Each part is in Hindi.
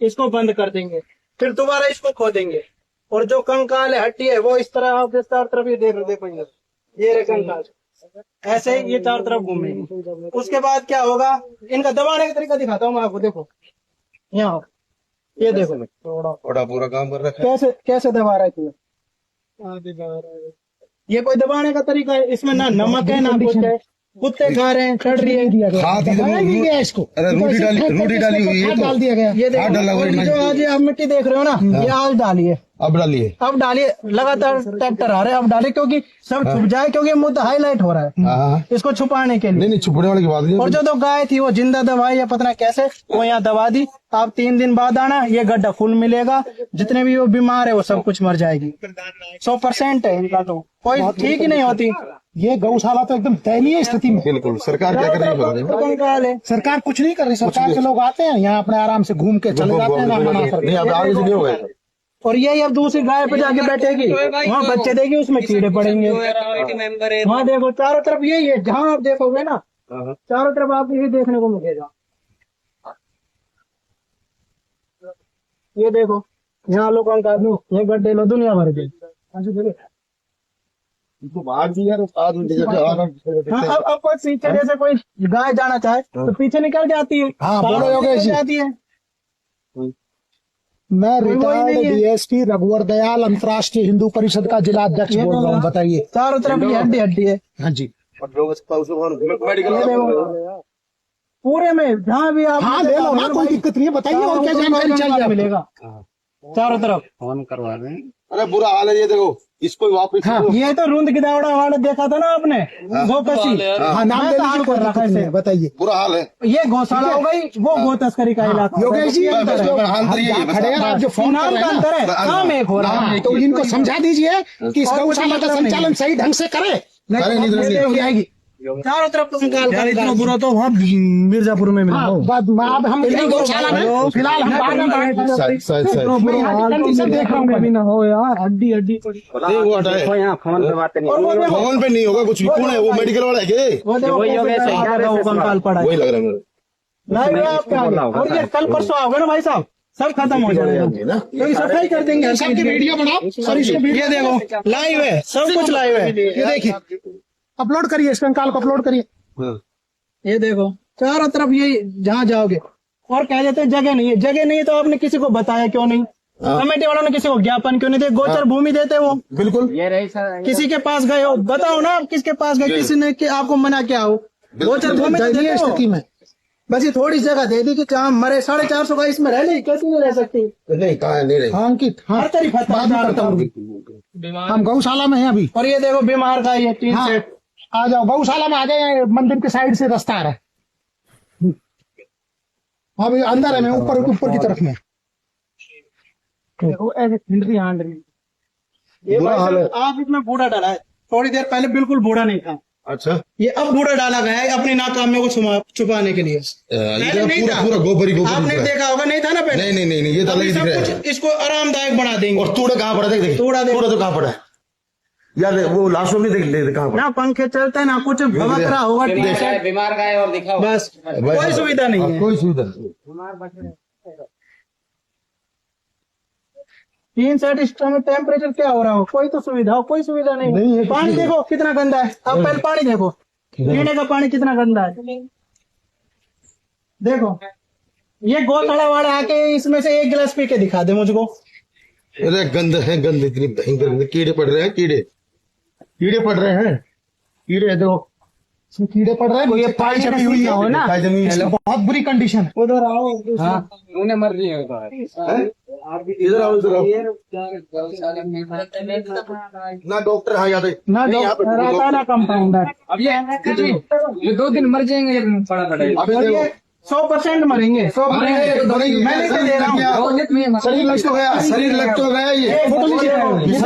इसको बंद कर देंगे, फिर दोबारा इसको खोदेंगे, और जो कंकाल है, हड्डी है, वो इस तरह आप चार तरफ ये देखो ये रहे कंकाल, ऐसे ही ये चारों तरफ घूमेंगे। उसके बाद क्या होगा, इनका दबाने का तरीका दिखाता हूँ मैं आपको। देखो यहाँ, ये देखो थोड़ा पूरा काम कर रखा है। कैसे कैसे दबा रहा है तुम्हें, ये कोई दबाने का तरीका है? इसमें ना नमक है ना कुछ है, कुत्ते खा रहे हैं, चढ़ रही है, इसको रूढ़ी डाली हुई है, डाल दिया गया। ये देखो, जो आज आप मिट्टी देख रहे हो ना, ये आज डालिए, अब डालिए, लगातार ट्रैक्टर आ रहे हैं, अब डालिए, क्योंकि सब छुप जाए, क्योंकि मुद्दा हाईलाइट हो रहा है, इसको छुपाने के लिए। नहीं छुपने वाली की बात नहीं। और जो गाय थी वो जिंदा दवाई या पता कैसे वो यहाँ दबा दी। आप 3 दिन बाद आना, ये गड्ढा फुल मिलेगा, जितने भी वो बीमार है वो सब कुछ मर जाएगी। 100% है इनका, तो कोई ठीक ही नहीं होती। ये गौशाला तो एकदम दयनीय स्थिति में। बिल्कुल, सरकार क्या कर रही है? सरकार कुछ नहीं कर रही। सरकार के लोग आते हैं यहाँ अपने आराम से घूम के चले जाते हैं। और यही अब दूसरी गाय पे जाके बैठेगी, वहाँ बच्चे देगी, उसमें कीड़े पड़ेंगे। वहाँ देखो चारों तरफ यही है, जहाँ आप देखोगे ना चारों तरफ आपको यही देखने को मिलेगा। ये देखो यहाँ लोग ये गड्ढे लो दुनिया भर के। अब पीछे जैसे कोई गाय जाना चाहे तो पीछे निकल जाती है। जाती है। मैं रिटायर्ड डीएसपी रघुवर दयाल, अंतर्राष्ट्रीय हिंदू परिषद का जिला अध्यक्ष बोल रहा हूँ। बताइए, चारों तरफ ये हड्डी है। हाँ जी, पूरे में जहाँ भी आप ले लो ना, कोई दिक्कत नहीं है। बताइए और क्या जानकारी चाहिए मिलेगा। चारों तरफ फोन करवा रहे हैं। अरे बुरा हाल है, ये देखो इसको वापस। हाँ, ये तो रूंद गिदावड़ा वाला देखा था ना आपने, वो कसी नाम कर रखा है। बताइए, बुरा हाल है। ये गौशाला हो गई, वो गो तस्करी का इलाका। योगेश जी, आप जो फोन नाम का अंतर है, काम एक हो रहा है। तो इनको समझा दीजिए कि इस गौशाला का संचालन सही ढंग से करे। जाएगी चारों तरफ कंकाल इतना बुरा तो वहाँ मिर्जापुर में मिला। अब हम गौशाला में फिलहाल हम देख रहा हूँ ना हो यार, हड्डी फोन पे नहीं होगा कुछ भी। कौन है वो? मेडिकल वाला है कंकाल पड़ा, वही लग रहा है। और ये कल परसों आओगे ना भाई साहब, सब खत्म हो जाएगा, तो सफाई कर देंगे। सबकी वीडियो बनाओ सर, ये देखो लाइव है, सब कुछ लाइव है। ये देखिए, अपलोड करिए, इस कंकाल को अपलोड करिए। ये देखो चारों तरफ ये, जहाँ जाओगे और कह देते जगह नहीं है। जगह नहीं है तो आपने किसी को बताया क्यों नहीं? कमेटी वालों ने किसी को ज्ञापन क्यों नहीं दे? गोचर भूमि देते वो। बिल्कुल, किसी के पास गए हो, बताओ ना आप किसके पास गए, किसी ने आपको मना किया हो? गोचर भूमि स्थिति में बस ये थोड़ी जगह दे दी कि जहाँ मरे 450 का इसमें रह ली, कैसे नहीं रह सकती? नहीं, कहाँ नहीं रही। अंकित, हर तरीका हम गौशाला में हैं अभी। और ये देखो बीमार का ये 3 सेट। आ जाओ, गौशाला में आ गए। मंदिर के साइड से रास्ता आ रहा है। अभी अंदर है, मैं ऊपर की तरफ में। ये आप इसमें बूढ़ा डाला है, थोड़ी देर पहले बिल्कुल बूढ़ा नहीं था। अच्छा, ये अब बूढ़ा डाला गया है अपनी नाकामियों को छुपाने के लिए। पूरा गोबरी आपने देखा होगा, नहीं था ना पहले। नहीं, ये तो अलग दिख रहा है। इसको आरामदायक बना देंगे। और तूड़ा कहाँ पड़ा? देख तूड़ा तो कहाँ पड़ा है यार, वो लाशों में देख कहाँ पड़ा। ना पंखे चलते ना कुछ, भवक रहा होगा। बीमार का है और दिखाओ, बस कोई सुविधा नहीं है। कोई सुविधा नहीं। 3 सेट सिस्टम में टेम्परेचर क्या हो रहा हो, कोई तो सुविधा हो, कोई सुविधा नहीं है। पानी देखो कितना गंदा है। अब पहले पानी देखो, पीने का पानी कितना गंदा है। देखो ये गौशाला वाला आके इसमें से 1 गिलास पी के दिखा दे मुझको। अरे गंद है, गंद इतनी भयंकर। कीड़े पड़ रहे हैं, कीड़े पड़ रहे हैं। कीड़े देखो, कीड़े पड़ रहे हैं। ये पानी छपी हुई है ना, बहुत बुरी कंडीशन है। उधर आओ, उन्हें मर रही है। इधर आओ, ना डॉक्टर हाँ याद है ना डॉक्टर ना कंपाउंडर। अब ये 2 दिन मर जाएंगे। बड़ा 100% मरेंगे। 100% मैं लेके दे रहा हूँ। शरीर लग तो गया ये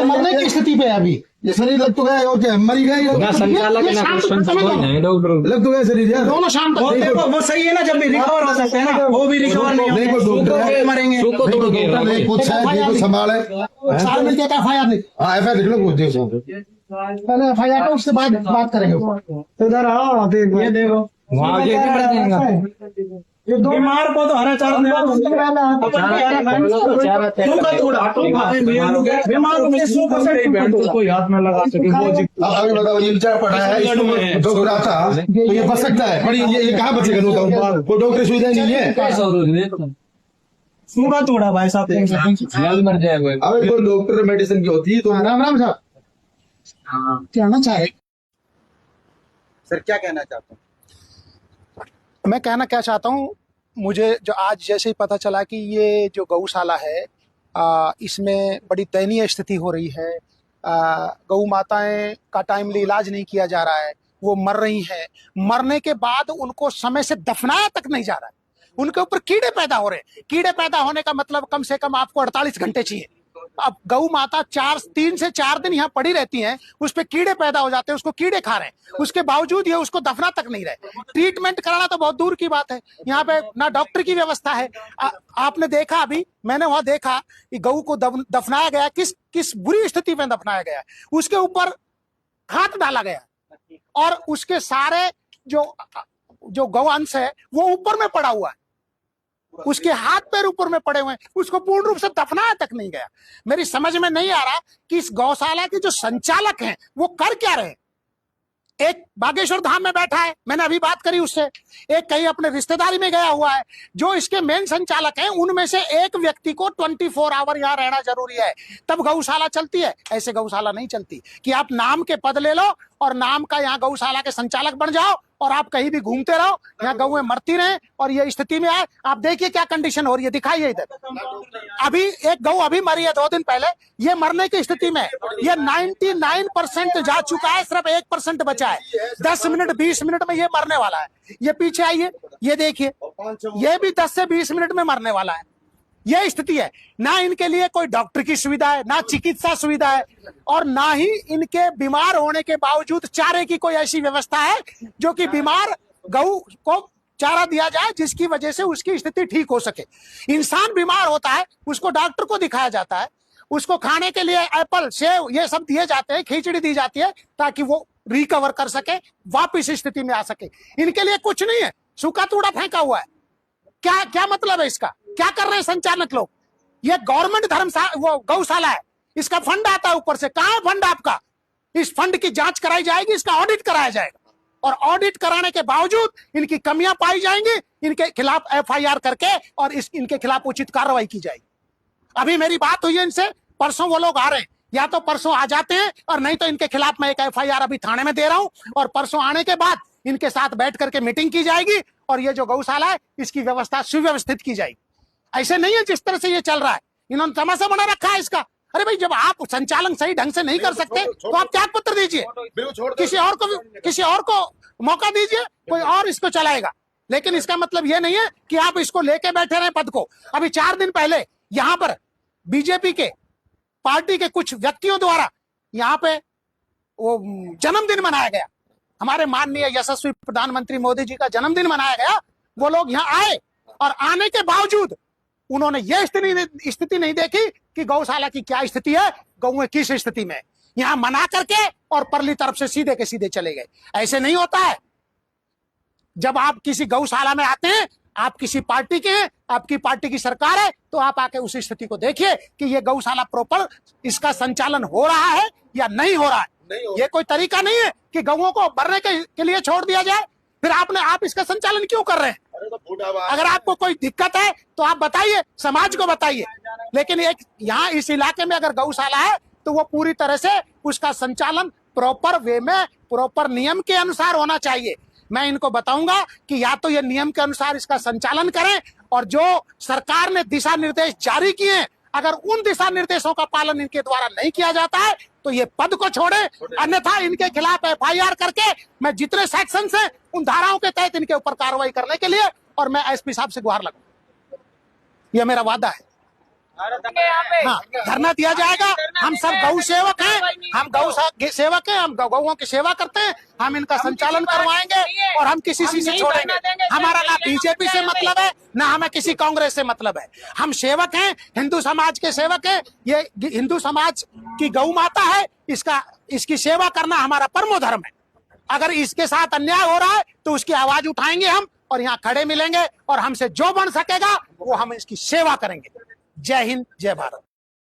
मरने की स्थिति पे है अभी। ये शरीर लग तो गया और क्या मरी गई। लग तो गया शरीर यार, दोनों शाम तक। देखो वो सही है ना, जब भी रिकवर हो सकते हैं ना, वो भी रिकवर नहीं हो मरेंगे। कुछ संभाले साल मिलते का FIR नहीं। हाँ FIR लिख लो, पहले FIR तो उसके बाद बात करेंगे। इधर आओ, ये देखो वहाँ आगे बढ़ जाएगा। बीमार को तो हरा चारा देना सूखा थोड़ा बीमार को सूखा कोई हाथ में लगा सके वो अब अभी बताओ, ये बेचारा पढ़ा है, इसको डॉक्टर आता तो ये बच सकता है, पर ये कहाँ बचेगा? बताओ, कोई डॉक्टर सुविधा नहीं है। सूखा थोड़ा भाई साहब मर जाएगा। अबे कोई डॉक्टर मेडिसिन की होती है तो राम राम साहब, कहना चाहे सर क्या कहना चाहते हैं? मैं कहना क्या चाहता हूँ, मुझे जो आज जैसे ही पता चला कि ये जो गौशाला है इसमें बड़ी दयनीय स्थिति हो रही है, गौ माताएं का टाइमली इलाज नहीं किया जा रहा है, वो मर रही हैं, मरने के बाद उनको समय से दफनाया तक नहीं जा रहा है, उनके ऊपर कीड़े पैदा हो रहे हैं। कीड़े पैदा होने का मतलब कम से कम आपको 48 घंटे चाहिए। अब गौ माता 3 से 4 दिन यहाँ पड़ी रहती हैं, उस पे कीड़े पैदा हो जाते हैं, उसको कीड़े खा रहे हैं, उसके बावजूद ये उसको दफना तक नहीं रहे। ट्रीटमेंट कराना तो बहुत दूर की बात है, यहाँ पे ना डॉक्टर की व्यवस्था है। आपने देखा, अभी मैंने वहां देखा कि गऊ को दफनाया गया, किस बुरी स्थिति में दफनाया गया, उसके ऊपर हाथ डाला गया और उसके सारे जो गौ अंश है वो ऊपर में पड़ा हुआ है, उसके हाथ पैर ऊपर में पड़े हुए हैं, उसको पूर्ण रूप से दफनाया तक नहीं गया। मेरी समझ में नहीं आ रहा कि इस गौशाला के जो संचालक हैं वो कर क्या रहे हैं। एक बागेश्वर धाम में बैठा है, मैंने अभी बात करी उससे, एक कहीं अपने रिश्तेदारी में गया हुआ है। जो इसके मेन संचालक हैं उनमें से एक व्यक्ति को 24 आवर यहाँ रहना जरूरी है, तब गौशाला चलती है। ऐसे गौशाला नहीं चलती कि आप नाम के पद ले लो और नाम का यहाँ गौशाला के संचालक बन जाओ और आप कहीं भी घूमते रहो, यहाँ गौएं मरती रहे और ये स्थिति में आए। आप देखिए क्या कंडीशन हो रही है, दिखाइए इधर। अभी एक गौ अभी मरी है 2 दिन पहले, ये मरने की स्थिति में, ये 99% जा चुका है, सिर्फ 1% बचा है। 10 मिनट 20 मिनट में ये मरने वाला है। ये पीछे आइए, ये देखिए, ये भी 10 से 20 मिनट में मरने वाला है। यह स्थिति है, ना इनके लिए कोई डॉक्टर की सुविधा है, ना चिकित्सा सुविधा है, और ना ही इनके बीमार होने के बावजूद चारे की कोई ऐसी व्यवस्था है जो कि बीमार गऊ को चारा दिया जाए जिसकी वजह से उसकी स्थिति ठीक हो सके। इंसान बीमार होता है, उसको डॉक्टर को दिखाया जाता है, उसको खाने के लिए एप्पल सेव ये सब दिए जाते हैं, खिचड़ी दी जाती है ताकि वो रिकवर कर सके, वापिस स्थिति में आ सके। इनके लिए कुछ नहीं है, सूखा तूड़ा फेंका हुआ है। क्या मतलब है इसका? क्या कर रहे हैं संचालक लोग? ये गवर्नमेंट वो गौशाला है, इसका फंड आता है ऊपर से। कहां है फंड आपका? इस फंड की जांच कराई जाएगी, इसका ऑडिट कराया जाएगा, और ऑडिट कराने के बावजूद इनकी कमियां पाई जाएंगी, इनके खिलाफ FIR करके और इनके खिलाफ उचित कार्रवाई की जाएगी। अभी मेरी बात हुई है इनसे, परसों वो लोग आ रहे हैं, या तो परसों आ जाते हैं और नहीं तो इनके खिलाफ मैं एक FIR अभी थाने में दे रहा हूं, और परसों आने के बाद इनके साथ बैठ करके मीटिंग की जाएगी और ये जो गौशाला है इसकी व्यवस्था सुव्यवस्थित की जाएगी। ऐसे नहीं है जिस तरह से ये चल रहा है, इन्होंने तमाशा बना रखा है इसका। अरे भाई, जब आप संचालन सही ढंग से नहीं कर सकते तो आप त्याग पत्र दीजिए, किसी और को मौका दीजिए, कोई और इसको चलाएगा। लेकिन इसका मतलब ये नहीं है कि आप इसको लेके बैठे रहे पद को। अभी 4 दिन पहले यहाँ पर बीजेपी के पार्टी के कुछ व्यक्तियों द्वारा यहाँ पे वो जन्मदिन मनाया गया, हमारे माननीय यशस्वी प्रधानमंत्री मोदी जी का जन्मदिन मनाया गया। वो लोग यहाँ आए और आने के बावजूद उन्होंने ये स्थिति नहीं देखी कि गौशाला की क्या स्थिति है, गौएं किस स्थिति में। यहाँ मना करके और परली तरफ से सीधे के सीधे चले गए। ऐसे नहीं होता है। जब आप किसी गौशाला में आते हैं, आप किसी पार्टी के हैं, आपकी पार्टी की सरकार है, तो आप आके उस स्थिति को देखिए कि ये गौशाला प्रॉपर इसका संचालन हो रहा है या नहीं हो रहा है। ये कोई तरीका नहीं है कि गौओं को मरने के लिए छोड़ दिया जाए। फिर आप इसका संचालन क्यों कर रहे हैं? अगर आपको कोई दिक्कत है तो आप बताइए, समाज को बताइए। लेकिन एक यहाँ इस इलाके में अगर गौशाला है तो वो पूरी तरह से उसका संचालन प्रॉपर वे में, प्रॉपर नियम के अनुसार होना चाहिए। मैं इनको बताऊंगा कि या तो ये नियम के अनुसार इसका संचालन करें, और जो सरकार ने दिशा निर्देश जारी किए हैं, अगर उन दिशा निर्देशों का पालन इनके द्वारा नहीं किया जाता है तो ये पद को छोड़े, अन्यथा इनके खिलाफ FIR करके मैं जितने सेक्शंस हैं उन धाराओं के तहत इनके ऊपर कार्रवाई करने के लिए, और मैं SP साहब से गुहार लगाऊंगा। यह मेरा वादा है। हाँ, धरना दिया जाएगा। हम सब गौ सेवक हैं, हम गौ सेवक हैं, हम गौओं की सेवा करते हैं, हम इनका संचालन करवाएंगे और हम किसी चीज से छोड़ेंगे। हमारा ना बीजेपी से मतलब है, ना हमें किसी कांग्रेस से मतलब है। हम सेवक हैं, हिंदू समाज के सेवक हैं। ये हिंदू समाज की गौ माता है, इसकी सेवा करना हमारा परमो धर्म है। अगर इसके साथ अन्याय हो रहा है तो उसकी आवाज उठाएंगे हम और यहाँ खड़े मिलेंगे और हमसे जो बन सकेगा वो हम इसकी सेवा करेंगे। जय हिंद, जय भारत।